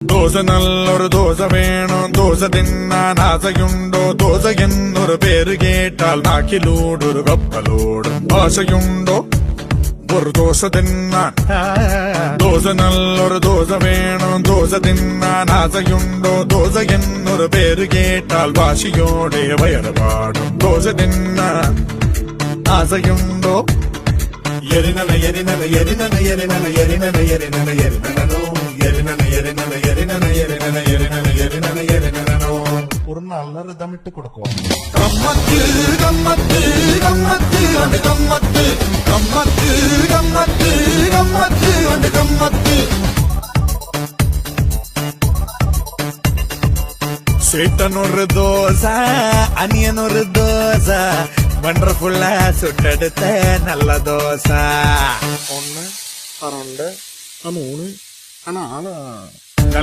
ദോശ നല്ലൊരു ദോശ വേണം ദോശ തിന്നാൻ ആശയുണ്ടോ ദോശ എന്നൊരു പേര് കേട്ടാൽ നാക്കിലൂടൊരു കപ്പലോടും ആശയുണ്ടോ ഒരു ദോശ തിന്നാൻ ദോശ നല്ലൊരു ദോശ വേണം ദോശ തിന്നാൻ ആശയുണ്ടോ ദോശ എന്നൊരു പേര് കേട്ടാൽ വാശിയോടെ വയറ് പാടും ദോശ തിന്നാൻ ആശയുണ്ടോ എരിനന എരിനന എരിനന എരിനന എരിനന എരിനന എരിനനോ എരിനന എരിനന എരിനന എരിനന എരിനന എരിനന എരിനനോ ஒரு நல்ல ரிதமிட்டு கொடுக்கும். கம்மத்து கம்மத்து கம்மத்து அந்த கம்மத்து கம்மத்து கம்மத்து கம்மத்து அந்த கம்மத்து சேட்டன் ஒரு தோசை அனியன் ஒரு தோசை வண்டர்ஃபுல்லா சுட்டெடுத்த நல்ல தோசை 1, 2, 3, 4